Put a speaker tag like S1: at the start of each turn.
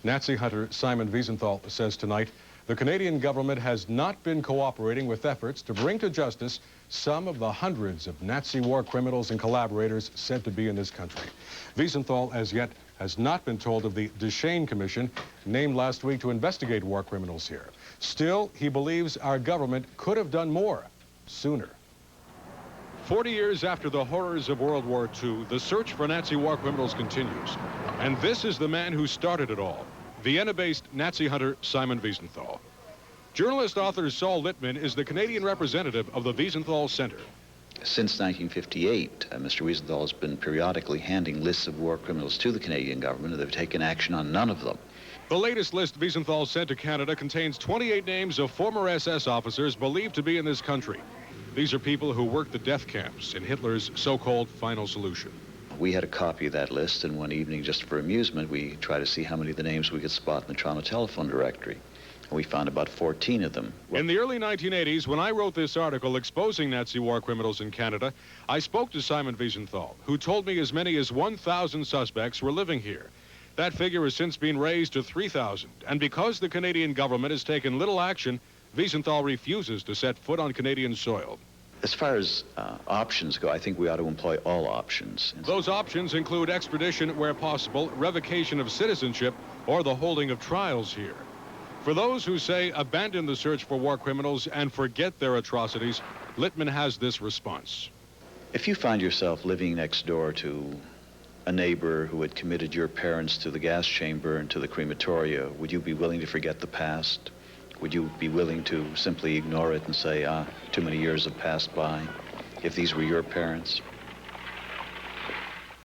S1: Nazi hunter Simon Wiesenthal says tonight the Canadian government has not been cooperating with efforts to bring to justice some of the hundreds of Nazi war criminals and collaborators said to be in this country. Wiesenthal, as yet, has not been told of the Deschênes Commission named last week to investigate war criminals here. Still, he believes our government could have done more sooner. 40 years after the horrors of World War II, the search for Nazi war criminals continues. And this is the man who started it all, Vienna-based Nazi hunter Simon Wiesenthal. Journalist-author Saul Littman is the Canadian representative of the Wiesenthal Center.
S2: Since 1958, Mr. Wiesenthal has been periodically handing lists of war criminals to the Canadian government, and they've taken action on none of them.
S1: The latest list Wiesenthal sent to Canada contains 28 names of former SS officers believed to be in this country. These are people who worked the death camps in Hitler's so-called final solution.
S2: We had a copy of that list, and one evening, just for amusement, we tried to see how many of the names we could spot in the Toronto telephone directory. And we found about 14 of them.
S1: In the early 1980s, when I wrote this article exposing Nazi war criminals in Canada, I spoke to Simon Wiesenthal, who told me as many as 1,000 suspects were living here. That figure has since been raised to 3,000, and because the Canadian government has taken little action, Wiesenthal refuses to set foot on Canadian soil.
S2: As far as options go, I think we ought to employ all options.
S1: Those options include extradition where possible, revocation of citizenship, or the holding of trials here. For those who say abandon the search for war criminals and forget their atrocities, Littman has this response.
S2: If you find yourself living next door to a neighbor who had committed your parents to the gas chamber and to the crematoria, would you be willing to forget the past? Would you be willing to simply ignore it and say, too many years have passed by, if these were your parents?